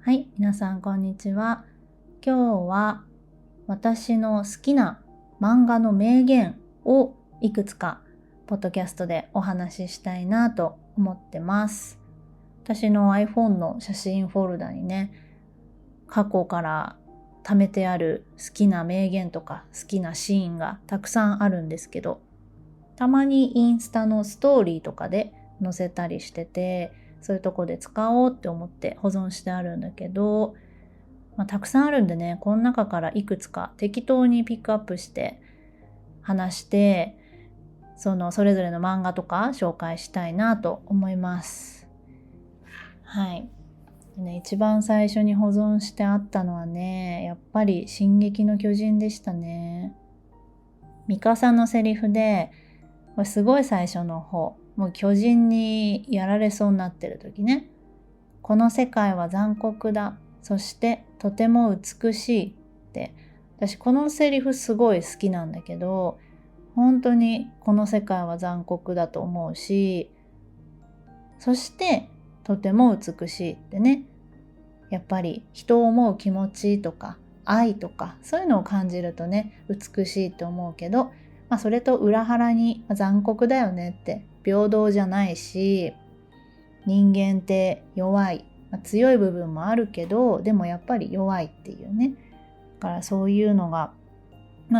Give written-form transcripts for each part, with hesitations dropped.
はい、皆さんこんにちは。今日は私の好きな漫画の名言をいくつかポッドキャストでお話ししたいなと思ってます。私の iPhone の写真フォルダにね、過去から貯めてある好きな名言とか好きなシーンがたくさんあるんですけど、たまにインスタのストーリーとかで載せたりしてて、そういうとこで使おうって思って保存してあるんだけど、たくさんあるんでね、この中からいくつか適当にピックアップして話して、それぞれの漫画とか紹介したいなと思います。はい。一番最初に保存してあったのはね、やっぱり進撃の巨人でしたね。ミカサのセリフで、これすごい最初の方、もう巨人にやられそうになってる時ね、この世界は残酷だ、そしてとても美しいって、私このセリフすごい好きなんだけど、本当にこの世界は残酷だと思うし、そしてとても美しいってね、やっぱり人を思う気持ちとか愛とかそういうのを感じるとね、美しいと思うけど、それと裏腹に残酷だよねって、平等じゃないし、人間って弱い、強い部分もあるけど、でもやっぱり弱いっていうね。だからそういうのが、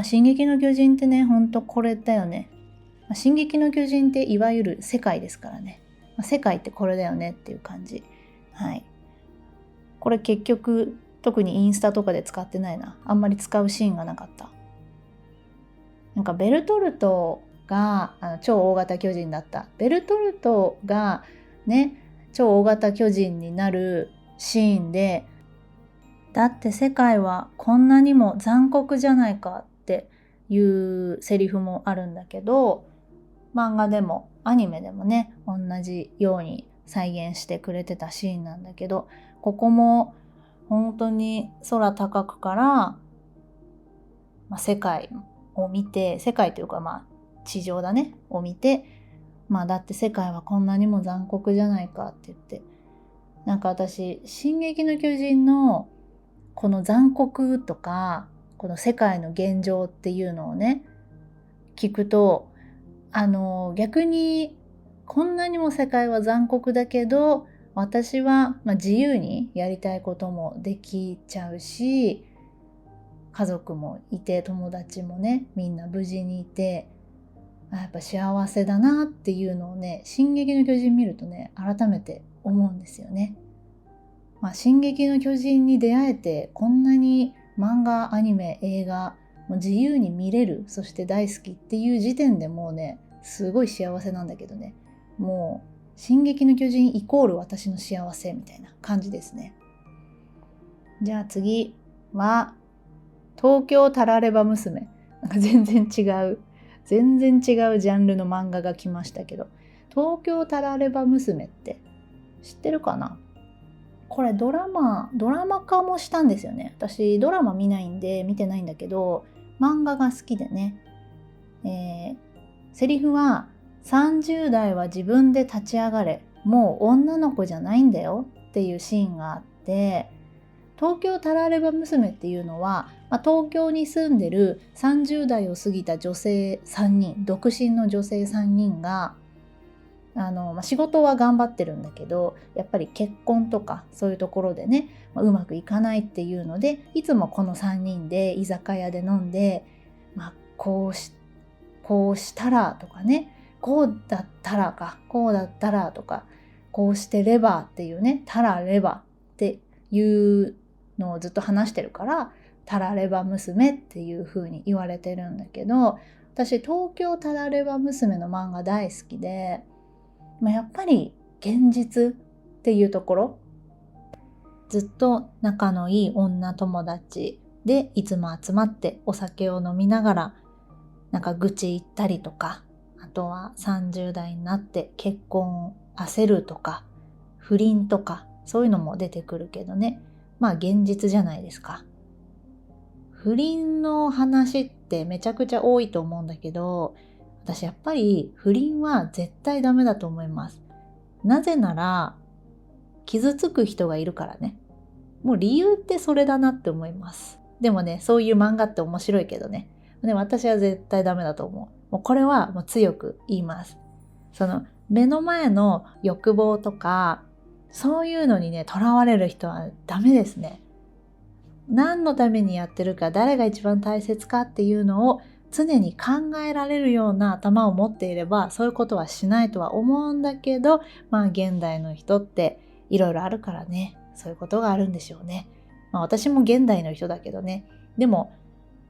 進撃の巨人ってね、ほんとこれだよね。進撃の巨人っていわゆる世界ですからね。世界ってこれだよねっていう感じ。はい。これ結局特にインスタとかで使ってないな。あんまり使うシーンがなかった。なんかベルトルトが超大型巨人だった。ベルトルトがね、超大型巨人になるシーンで、だって世界はこんなにも残酷じゃないかっていうセリフもあるんだけど、漫画でもアニメでもね、同じように再現してくれてたシーンなんだけど、ここも本当に空高くから、世界を見て、世界というか地上だねを見て、だって世界はこんなにも残酷じゃないかって言って、なんか私進撃の巨人のこの残酷とかこの世界の現状っていうのをね聞くと、逆にこんなにも世界は残酷だけど、私は自由にやりたいこともできちゃうし、家族もいて友達もねみんな無事にいて、やっぱ幸せだなっていうのをね、進撃の巨人見るとね改めて思うんですよね。進撃の巨人に出会えて、こんなに漫画、アニメ、映画もう自由に見れる、そして大好きっていう時点でもうねすごい幸せなんだけどね、もう進撃の巨人イコール私の幸せみたいな感じですね。じゃあ次は東京タラレバ娘。なんか全然違うジャンルの漫画が来ましたけど、東京タラレバ娘って知ってるかな？これドラマ化もしたんですよね。私ドラマ見ないんで見てないんだけど、漫画が好きでね、セリフは30代は自分で立ち上がれ、もう女の子じゃないんだよっていうシーンがあって、東京タラレバ娘っていうのは、東京に住んでる30代を過ぎた女性3人、独身の女性3人が仕事は頑張ってるんだけど、やっぱり結婚とかそういうところでね、うまくいかないっていうので、いつもこの3人で居酒屋で飲んで、こうしたらとかね、こうだったらとか、こうしてればっていうね、たらればっていうのをずっと話してるから、タラレバ娘っていう風に言われてるんだけど、私東京タラレバ娘の漫画大好きで、やっぱり現実っていうところ、ずっと仲のいい女友達でいつも集まってお酒を飲みながらなんか愚痴言ったりとか、あとは30代になって結婚を焦るとか不倫とかそういうのも出てくるけどね、現実じゃないですか。不倫の話ってめちゃくちゃ多いと思うんだけど、私やっぱり不倫は絶対ダメだと思います。なぜなら傷つく人がいるからね。もう理由ってそれだなって思います。でもね、そういう漫画って面白いけどね。でも私は絶対ダメだと思う。もうこれはもう強く言います。その目の前の欲望とか、そういうのにね、とらわれる人はダメですね。何のためにやってるか、誰が一番大切かっていうのを常に考えられるような頭を持っていれば、そういうことはしないとは思うんだけど、現代の人っていろいろあるからね、そういうことがあるんでしょうね。私も現代の人だけどね。でも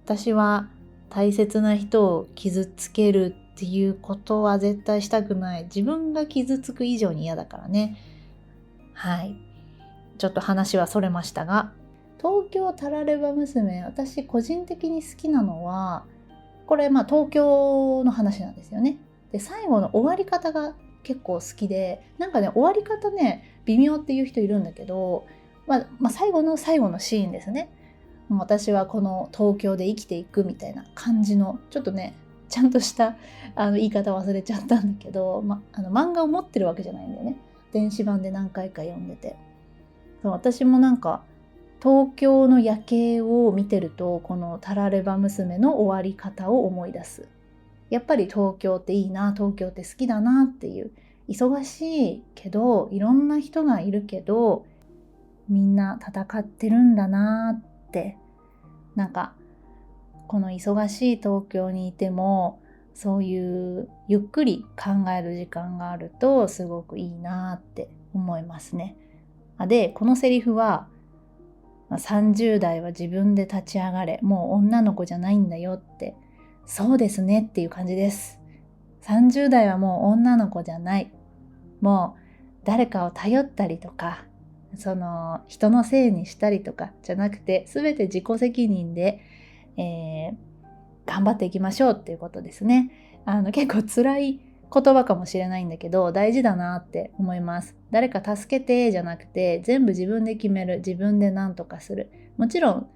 私は大切な人を傷つけるっていうことは絶対したくない。自分が傷つく以上に嫌だからね。はい。ちょっと話はそれましたが、東京タラレバ娘、私個人的に好きなのは、これ東京の話なんですよね。で、最後の終わり方が結構好きで、なんかね、終わり方ね、微妙っていう人いるんだけど、最後の最後のシーンですね。私はこの東京で生きていくみたいな感じの、ちょっとね、ちゃんとした言い方忘れちゃったんだけど、漫画を持ってるわけじゃないんだよね。電子版で何回か読んでて。そう、私もなんか東京の夜景を見てると、このタラレバ娘の終わり方を思い出す。やっぱり東京っていいな、東京って好きだなっていう、忙しいけどいろんな人がいるけどみんな戦ってるんだなって、なんかこの忙しい東京にいてもそういうゆっくり考える時間があるとすごくいいなって思いますね。で、このセリフは30代は自分で立ち上がれ、もう女の子じゃないんだよって、そうですねっていう感じです。30代はもう女の子じゃない、もう誰かを頼ったりとか、その人のせいにしたりとかじゃなくて、全て自己責任で、頑張っていきましょうっていうことですね。結構辛い言葉かもしれないんだけど、大事だなって思います。誰か助けてじゃなくて、全部自分で決める、自分で何とかする。もちろん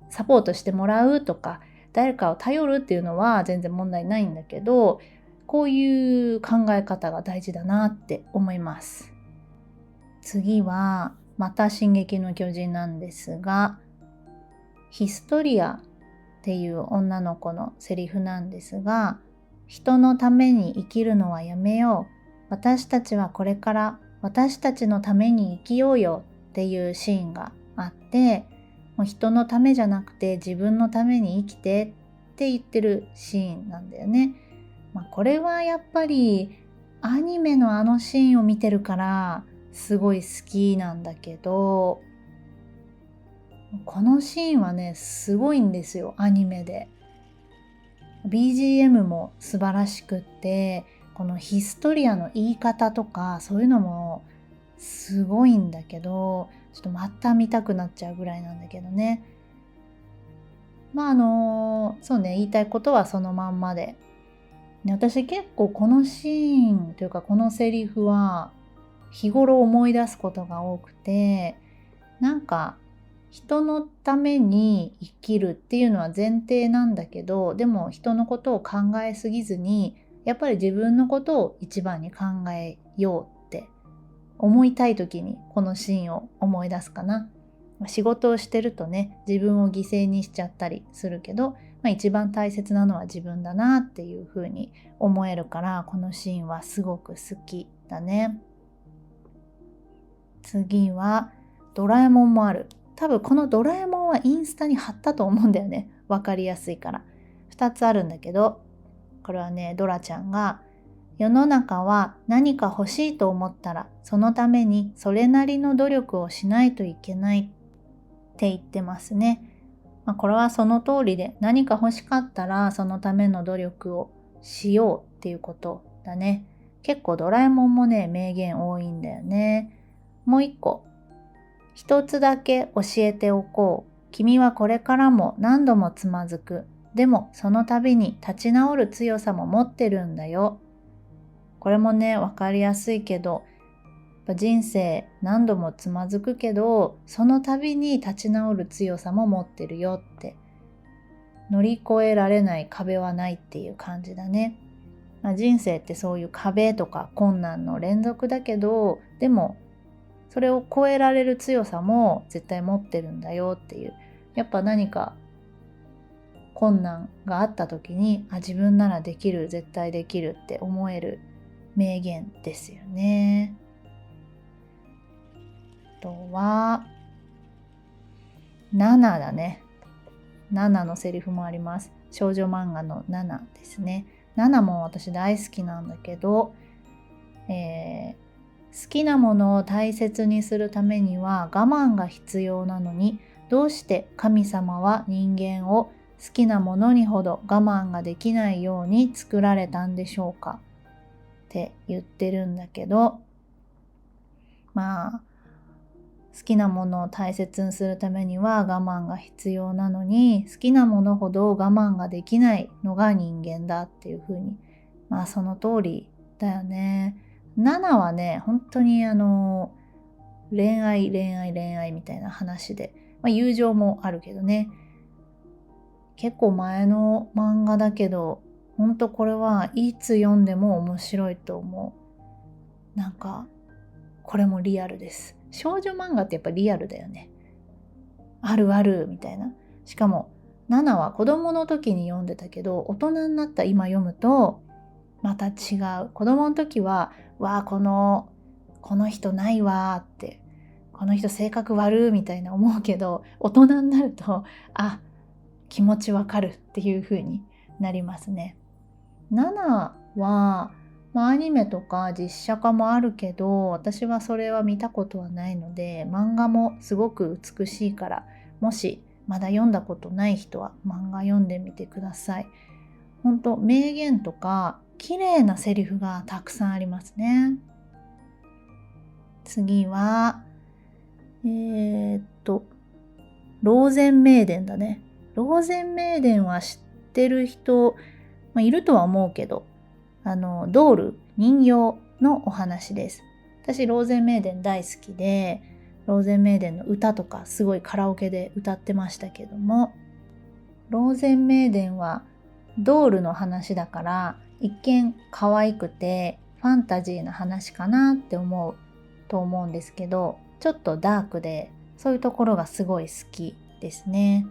サポートしてもらうとか、誰かを頼るっていうのは全然問題ないんだけど、こういう考え方が大事だなって思います。次はまた進撃の巨人なんですが、ヒストリアっていう女の子のセリフなんですが、人のために生きるのはやめよう、私たちはこれから私たちのために生きようよっていうシーンがあって、もう人のためじゃなくて自分のために生きてって言ってるシーンなんだよね。これはやっぱりアニメのあのシーンを見てるからすごい好きなんだけど、このシーンはね、すごいんですよ、アニメで。BGM も素晴らしくって、このヒストリアの言い方とかそういうのもすごいんだけど、ちょっとまた見たくなっちゃうぐらいなんだけどね。そうね、言いたいことはそのまんまで。私結構このシーンというかこのセリフは日頃思い出すことが多くて、なんか人のために生きるっていうのは前提なんだけど、でも人のことを考えすぎずに、やっぱり自分のことを一番に考えようって思いたい時にこのシーンを思い出すかな。仕事をしてるとね、自分を犠牲にしちゃったりするけど、一番大切なのは自分だなっていう風に思えるから、このシーンはすごく好きだね。次はドラえもんもある。多分このドラえもんはインスタに貼ったと思うんだよね。わかりやすいから。2つあるんだけど、これはね、ドラちゃんが、世の中は何か欲しいと思ったら、そのためにそれなりの努力をしないといけないって言ってますね。これはその通りで、何か欲しかったらそのための努力をしようっていうことだね。結構ドラえもんもね、名言多いんだよね。もう一個。一つだけ教えておこう。君はこれからも何度もつまずく。でもその度に立ち直る強さも持ってるんだよ。これもね、わかりやすいけど、人生何度もつまずくけど、その度に立ち直る強さも持ってるよって。乗り越えられない壁はないっていう感じだね。人生ってそういう壁とか困難の連続だけど、でもそれを超えられる強さも絶対持ってるんだよっていう、やっぱ何か困難があった時に、自分ならできる、絶対できるって思える名言ですよね。あとは7だね。7のセリフもあります。少女漫画の7ですね。7も私大好きなんだけど、好きなものを大切にするためには我慢が必要なのに、どうして神様は人間を好きなものにほど我慢ができないように作られたんでしょうかって言ってるんだけど、好きなものを大切にするためには我慢が必要なのに、好きなものほど我慢ができないのが人間だっていう風に、その通りだよね。7はね、本当に恋愛みたいな話で、友情もあるけどね、結構前の漫画だけど、本当これはいつ読んでも面白いと思う。なんかこれもリアルです。少女漫画ってやっぱリアルだよね。あるあるみたいな。しかも7は子供の時に読んでたけど、大人になった今読むとまた違う。子供の時はこの人ないわって、この人性格悪みたいな思うけど、大人になると気持ちわかるっていう風になりますね。7はアニメとか実写化もあるけど、私はそれは見たことはないので、漫画もすごく美しいから、もしまだ読んだことない人は漫画読んでみてください。本当名言とか綺麗なセリフがたくさんありますね。次はローゼンメイデンだね。ローゼンメイデンは知ってる人、いるとは思うけど、ドール、人形のお話です。私ローゼンメイデン大好きで、ローゼンメイデンの歌とかすごいカラオケで歌ってましたけども、ローゼンメイデンはドールの話だから、一見可愛くてファンタジーな話かなって思うと思うんですけど、ちょっとダークで、そういうところがすごい好きですね。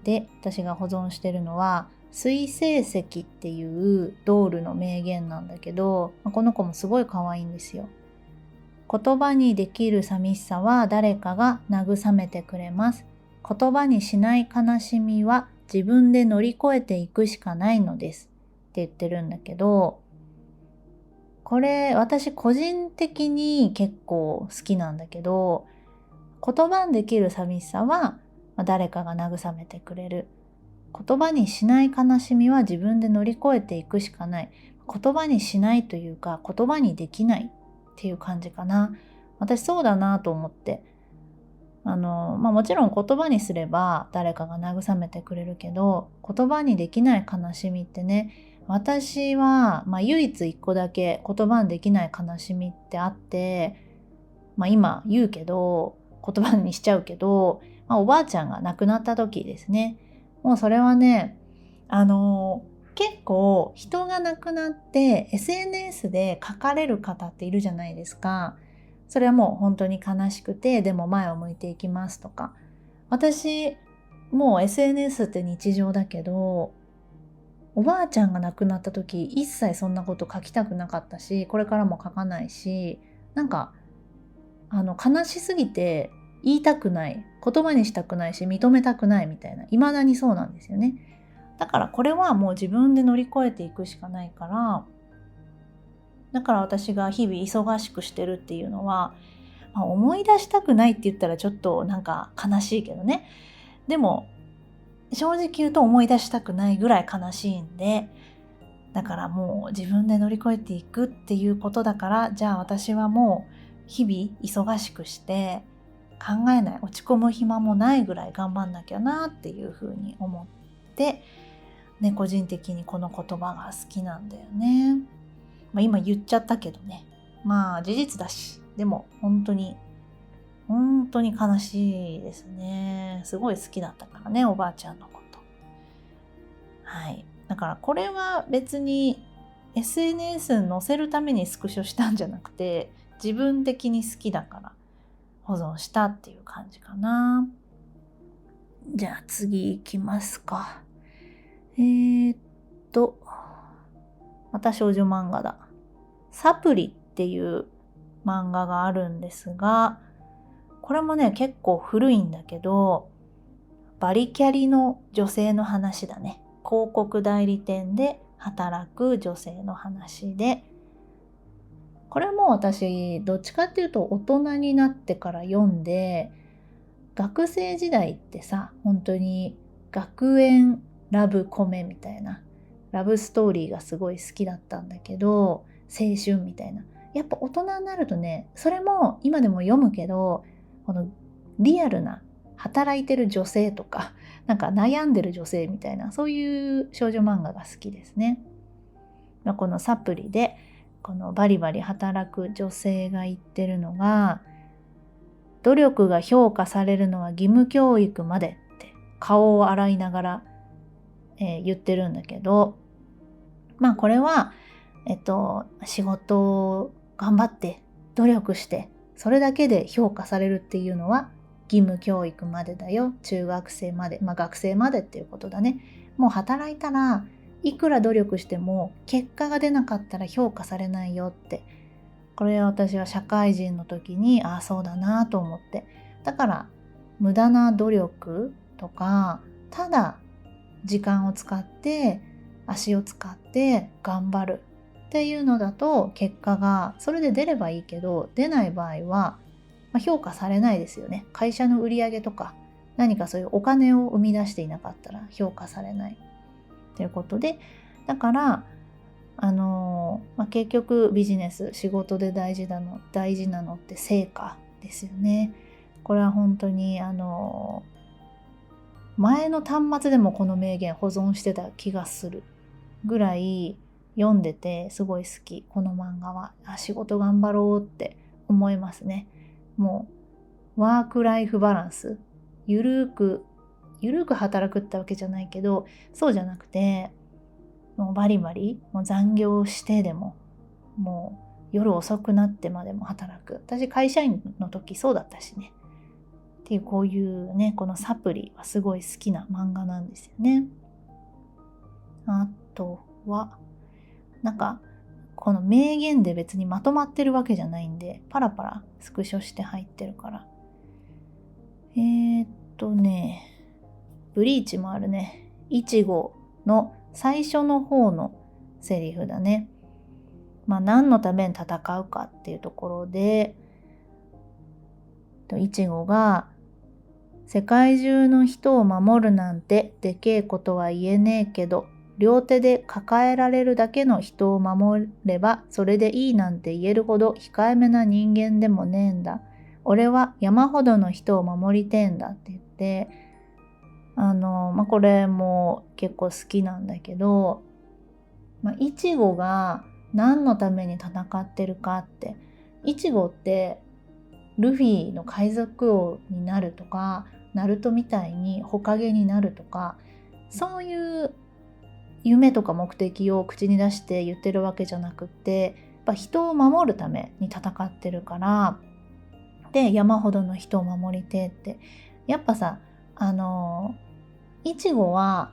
で、私が保存してるのは水星石っていうドールの名言なんだけど、この子もすごい可愛いんですよ。言葉にできる寂しさは誰かが慰めてくれます。言葉にしない悲しみは自分で乗り越えていくしかないのですって言ってるんだけど、これ私個人的に結構好きなんだけど、言葉にできる寂しさは誰かが慰めてくれる。言葉にしない悲しみは自分で乗り越えていくしかない。言葉にしないというか、言葉にできないっていう感じかな。私そうだなと思って。もちろん言葉にすれば誰かが慰めてくれるけど、言葉にできない悲しみってね、私は、唯一一個だけ言葉にできない悲しみってあって、今言うけど、言葉にしちゃうけど、おばあちゃんが亡くなった時ですね。もうそれはね、結構人が亡くなって SNS で書かれる方っているじゃないですか。それはもう本当に悲しくて、でも前を向いていきますとか。私、もう SNS って日常だけど、おばあちゃんが亡くなった時、一切そんなこと書きたくなかったし、これからも書かないし、悲しすぎて言いたくない、言葉にしたくないし、認めたくないみたいな、未だにそうなんですよね。だからこれはもう自分で乗り越えていくしかないから、だから私が日々忙しくしてるっていうのは、思い出したくないって言ったらちょっと悲しいけどね。でも正直言うと思い出したくないぐらい悲しいんで、だからもう自分で乗り越えていくっていうことだから、じゃあ私はもう日々忙しくして考えない、落ち込む暇もないぐらい頑張んなきゃなっていうふうに思って、個人的にこの言葉が好きなんだよね。今言っちゃったけどね。事実だし、でも本当に悲しいですね。すごい好きだったからね、おばあちゃんのこと。はい。だからこれは別に SNS に載せるためにスクショしたんじゃなくて、自分的に好きだから保存したっていう感じかな。じゃあ次行きますか。また少女漫画だ。サプリっていう漫画があるんですが、これもね結構古いんだけど、バリキャリの女性の話だね。広告代理店で働く女性の話で、これも私どっちかっていうと大人になってから読んで、学生時代ってさ、本当に学園ラブコメみたいなラブストーリーがすごい好きだったんだけど、青春みたいな、やっぱ大人になるとね、それも今でも読むけど、このリアルな働いてる女性とか、なんか悩んでる女性みたいな、そういう少女漫画が好きですね。このサプリでこのバリバリ働く女性が言ってるのが、努力が評価されるのは義務教育までって顔を洗いながら、言ってるんだけど、これは、仕事を頑張って努力してそれだけで評価されるっていうのは義務教育までだよ。中学生まで、学生までっていうことだね。もう働いたらいくら努力しても結果が出なかったら評価されないよって。これは私は社会人の時にそうだなと思って。だから無駄な努力とか、ただ時間を使って足を使って頑張るっていうのだと、結果がそれで出ればいいけど、出ない場合は評価されないですよね。会社の売り上げとか何かそういうお金を生み出していなかったら評価されないということで、だから結局ビジネス、仕事で大事なのって成果ですよね。これは本当に前の端末でもこの名言保存してた気がするぐらい読んでてすごい好き。この漫画は仕事頑張ろうって思いますね。もうワークライフバランス、ゆるく働くってわけじゃないけど、そうじゃなくてもうバリバリもう残業してでも、もう夜遅くなってまでも働く。私会社員の時そうだったしね。っていう、こういうね、このサプリはすごい好きな漫画なんですよね。あとはなんかこの名言で別にまとまってるわけじゃないんで、パラパラスクショして入ってるから。ブリーチもあるね。いちごの最初の方のセリフだね。何のために戦うかっていうところで、いちごが世界中の人を守るなんてでけえことは言えねえけど、両手で抱えられるだけの人を守ればそれでいいなんて言えるほど控えめな人間でもねえんだ。俺は山ほどの人を守りてえんだって言って、これも結構好きなんだけど、イチゴが何のために戦ってるかって、イチゴってルフィの海賊王になるとか、ナルトみたいにホカゲになるとか、そういう夢とか目的を口に出して言ってるわけじゃなくって、やっぱ人を守るために戦ってるから、で山ほどの人を守りてって、やっぱさ、イチゴは、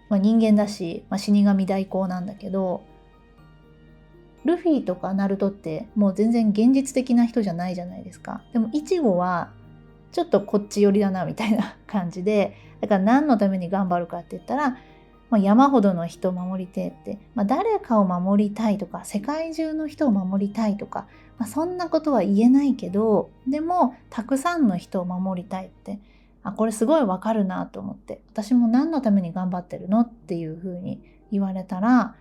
人間だし、死神代行なんだけど、ルフィとかナルトってもう全然現実的な人じゃないじゃないですか。でもイチゴはちょっとこっち寄りだなみたいな感じで、だから何のために頑張るかって言ったら、山ほどの人を守りてえって、誰かを守りたいとか世界中の人を守りたいとか、そんなことは言えないけど、でもたくさんの人を守りたいって、これすごいわかるなと思って、私も何のために頑張ってるのっていうふうに言われたら、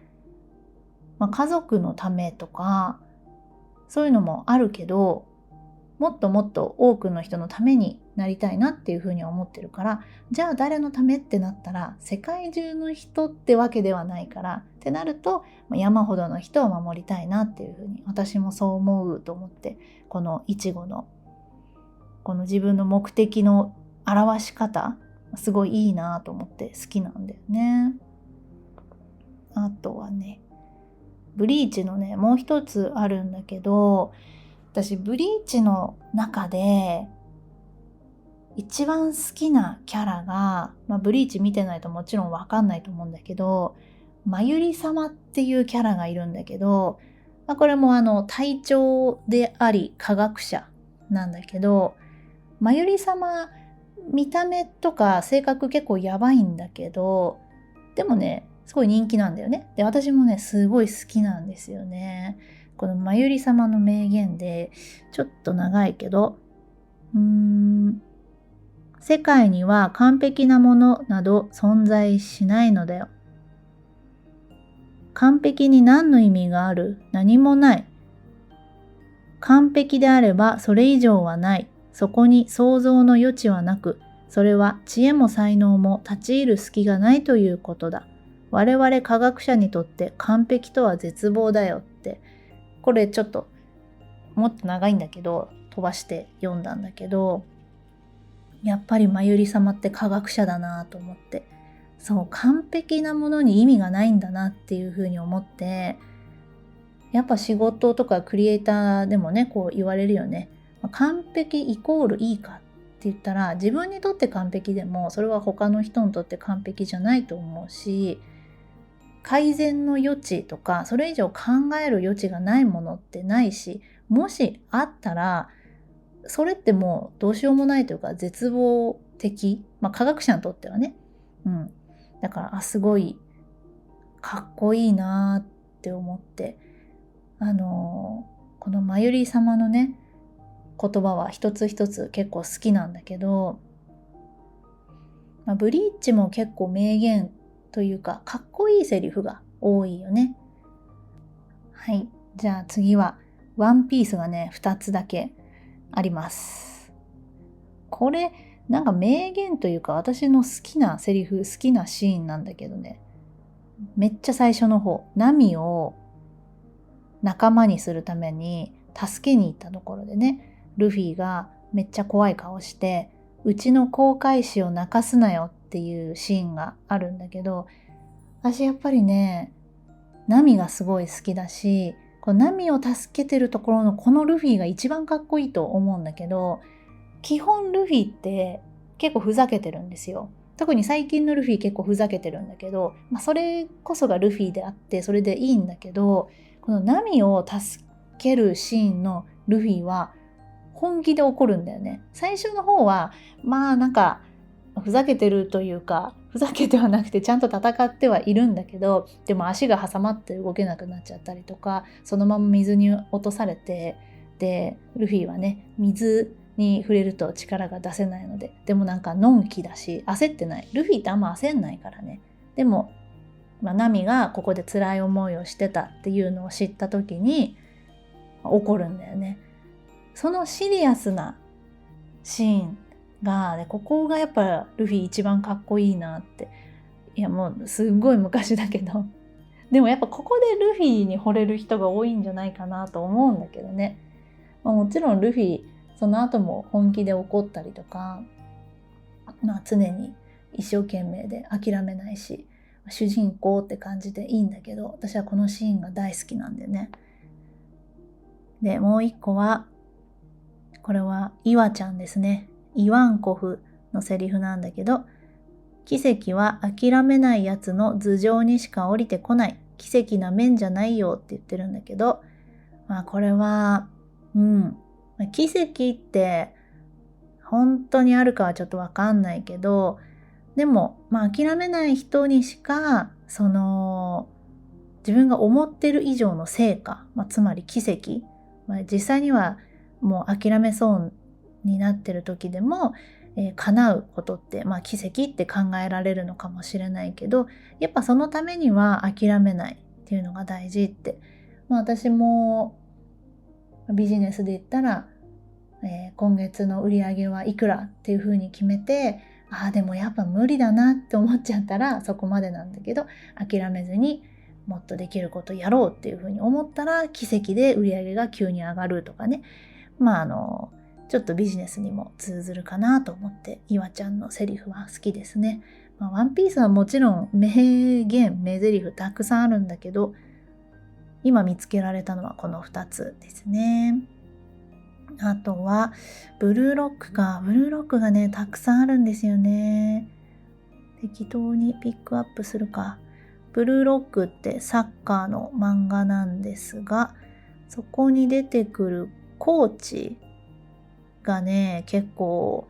家族のためとかそういうのもあるけど、もっともっと多くの人のためになりたいなっていうふうには思ってるから、じゃあ誰のためってなったら世界中の人ってわけではないからってなると、山ほどの人を守りたいなっていうふうに私もそう思うと思って、このイチゴのこの自分の目的の表し方すごいいいなと思って好きなんだよね。あとはね、ブリーチのねもう一つあるんだけど、私ブリーチの中で一番好きなキャラが、ブリーチ見てないともちろんわかんないと思うんだけど、まゆり様っていうキャラがいるんだけど、これも隊長であり科学者なんだけど、まゆり様見た目とか性格結構やばいんだけど、でもねすごい人気なんだよね。で、私もねすごい好きなんですよね。このまゆり様の名言でちょっと長いけど、世界には完璧なものなど存在しないのだよ。完璧に何の意味がある？何もない。完璧であればそれ以上はない。そこに想像の余地はなく、それは知恵も才能も立ち入る隙がないということだ。我々科学者にとって完璧とは絶望だよって。これちょっともっと長いんだけど飛ばして読んだんだけど、やっぱりまゆり様って科学者だなと思って、そう完璧なものに意味がないんだなっていうふうに思って、やっぱ仕事とかクリエイターでもねこう言われるよね。完璧イコールいいかって言ったら、自分にとって完璧でもそれは他の人にとって完璧じゃないと思うし、改善の余地とかそれ以上考える余地がないものってないし、もしあったらそれってもうどうしようもないというか絶望的、科学者にとってはね、だからすごいかっこいいなって思って、このまゆり様のね言葉は一つ一つ結構好きなんだけど、ブリーチも結構名言というかかっこいいセリフが多いよね。はい、じゃあ次はワンピースがね2つだけあります。これなんか名言というか私の好きなセリフ、好きなシーンなんだけどね、めっちゃ最初の方、ナミを仲間にするために助けに行ったところでね、ルフィがめっちゃ怖い顔して、うちの航海士を泣かすなよっていうシーンがあるんだけど、私やっぱりねナミがすごい好きだし、このナミを助けてるところのこのルフィが一番かっこいいと思うんだけど、基本ルフィって結構ふざけてるんですよ。特に最近のルフィ結構ふざけてるんだけど、それこそがルフィであってそれでいいんだけど、このナミを助けるシーンのルフィは本気で怒るんだよね。最初の方はなんかふざけてるというか、ふざけてはなくてちゃんと戦ってはいるんだけど、でも足が挟まって動けなくなっちゃったりとか、そのまま水に落とされて、でルフィはね水に触れると力が出せないので、でもなんかのんきだし焦ってない。ルフィってあんま焦んないからね。でも、ナミがここで辛い思いをしてたっていうのを知った時に怒るんだよね。そのシリアスなシーンが、ここがやっぱルフィ一番かっこいいなって。いやもうすっごい昔だけどでもやっぱここでルフィに惚れる人が多いんじゃないかなと思うんだけどね。もちろんルフィその後も本気で怒ったりとか、常に一生懸命で諦めないし、主人公って感じでいいんだけど、私はこのシーンが大好きなんでね。でもう一個は、これはイワちゃんですね。イワンコフのセリフなんだけど、奇跡は諦めないやつの頭上にしか降りてこない。奇跡な面じゃないよって言ってるんだけど、これは奇跡って本当にあるかはちょっとわかんないけど、でも諦めない人にしかその自分が思ってる以上の成果、つまり奇跡、実際にはもう諦めそうになってる時でも、叶うことって、奇跡って考えられるのかもしれないけど、やっぱそのためには諦めないっていうのが大事って、私もビジネスで言ったら、今月の売り上げはいくらっていうふうに決めて、でもやっぱ無理だなって思っちゃったらそこまでなんだけど、諦めずにもっとできることやろうっていうふうに思ったら奇跡で売り上げが急に上がるとかね、ちょっとビジネスにも通ずるかなと思って、イワちゃんのセリフは好きですね。ワンピースはもちろん名言名台詞たくさんあるんだけど、今見つけられたのはこの2つですね。あとはブルーロックか。ブルーロックがねたくさんあるんですよね。適当にピックアップするか。ブルーロックってサッカーの漫画なんですが、そこに出てくるコーチがね結構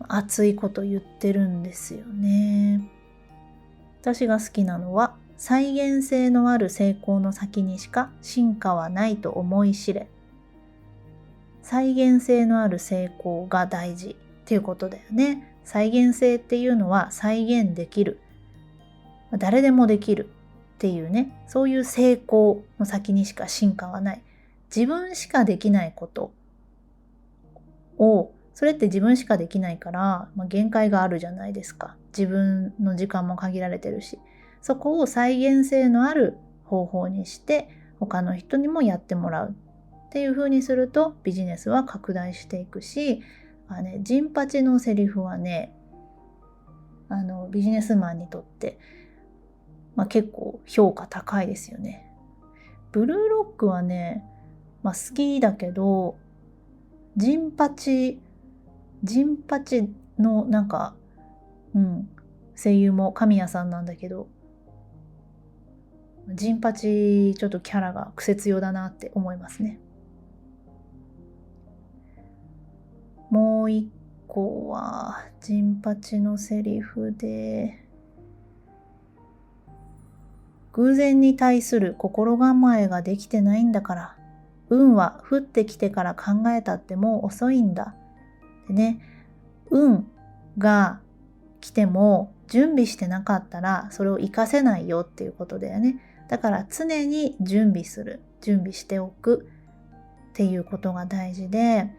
熱いこと言ってるんですよね。私が好きなのは、再現性のある成功の先にしか進化はないと思い知れ。再現性のある成功が大事っていうことだよね。再現性っていうのは再現できる。誰でもできるっていうね、そういう成功の先にしか進化はない。自分しかできないことを、それって自分しかできないから、限界があるじゃないですか。自分の時間も限られてるし。そこを再現性のある方法にして他の人にもやってもらうっていう風にするとビジネスは拡大していくし、ジンパチのセリフはね、ビジネスマンにとって、結構評価高いですよね。ブルーロックはね、好きだけど、ジンパチの声優も神谷さんなんだけど、ジンパチちょっとキャラが癖強だなって思いますね。もう一個はジンパチのセリフで、偶然に対する心構えができてないんだから、運は降ってきてから考えたってもう遅いんだ。でね、運が来ても準備してなかったらそれを活かせないよっていうことだよね。だから常に準備しておくっていうことが大事で、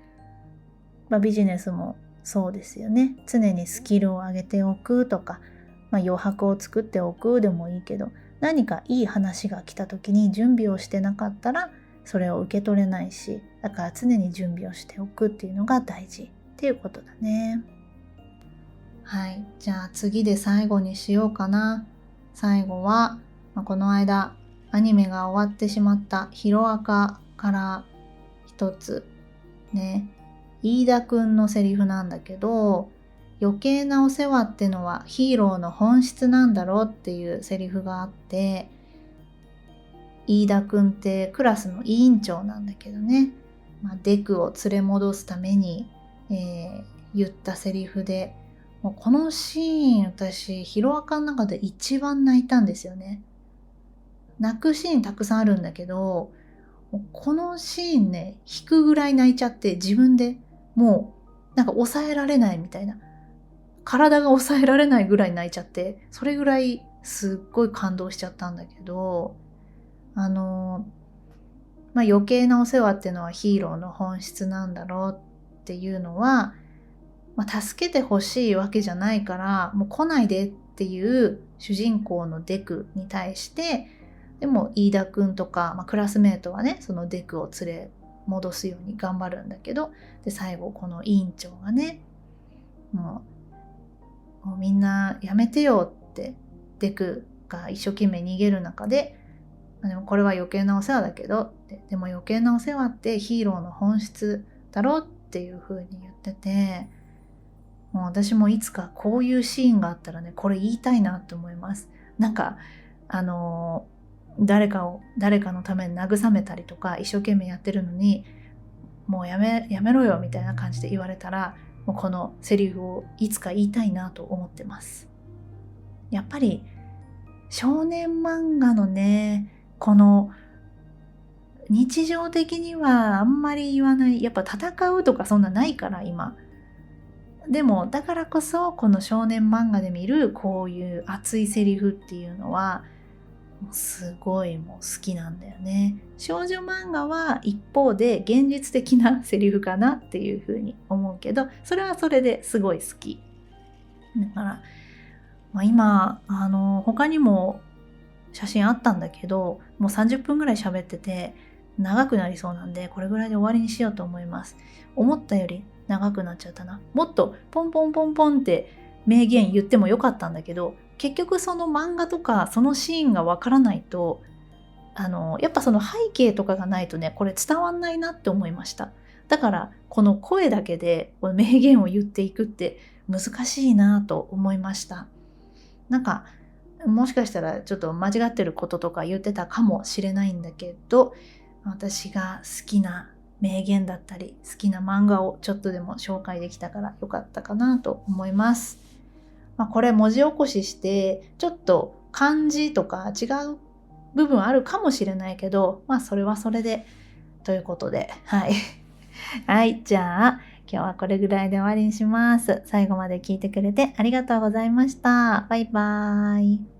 ビジネスもそうですよね。常にスキルを上げておくとか、余白を作っておくでもいいけど、何かいい話が来た時に準備をしてなかったらそれを受け取れないし、だから常に準備をしておくっていうのが大事っていうことだね。はい、じゃあ次で最後にしようかな。最後は、この間アニメが終わってしまったヒロアカから一つね、飯田くんのセリフなんだけど、余計なお世話ってのはヒーローの本質なんだろうっていうセリフがあって、飯田くんってクラスの委員長なんだけどね、デクを連れ戻すために、言ったセリフで、もうこのシーン、私ヒロアカの中で一番泣いたんですよね。泣くシーンたくさんあるんだけど、このシーンね、引くぐらい泣いちゃって、自分でもう抑えられないみたいな、体が抑えられないぐらい泣いちゃって、それぐらいすっごい感動しちゃったんだけど、余計なお世話っていうのはヒーローの本質なんだろうっていうのは、助けてほしいわけじゃないからもう来ないでっていう主人公のデクに対して、でも飯田くんとか、クラスメートはねそのデクを連れ戻すように頑張るんだけど、で最後この委員長がね、もうみんなやめてよってデクが一生懸命逃げる中で、でもこれは余計なお世話だけど、でも余計なお世話ってヒーローの本質だろっていう風に言ってて、もう私もいつかこういうシーンがあったらね、これ言いたいなと思います。誰かのために慰めたりとか一生懸命やってるのに、もうやめろよみたいな感じで言われたら、もうこのセリフをいつか言いたいなと思ってます。やっぱり少年漫画のね、この日常的にはあんまり言わない、やっぱ戦うとかそんなないから今。でもだからこそこの少年漫画で見るこういう熱いセリフっていうのはすごいもう好きなんだよね。少女漫画は一方で現実的なセリフかなっていうふうに思うけど、それはそれですごい好きだから、今他にも写真あったんだけど、もう30分ぐらい喋ってて長くなりそうなんで、これぐらいで終わりにしようと思います。思ったより長くなっちゃったな。もっとポンポンポンポンって名言言ってもよかったんだけど、結局その漫画とかそのシーンがわからないとやっぱその背景とかがないとね、これ伝わんないなって思いました。だからこの声だけでこの名言を言っていくって難しいなと思いました。なんかもしかしたらちょっと間違ってることとか言ってたかもしれないんだけど、私が好きな名言だったり好きな漫画をちょっとでも紹介できたからよかったかなと思います。これ文字起こししてちょっと漢字とか違う部分あるかもしれないけど、それはそれでということで、はいはい、じゃあ今日はこれぐらいで終わりにします。最後まで聞いてくれてありがとうございました。バイバーイ。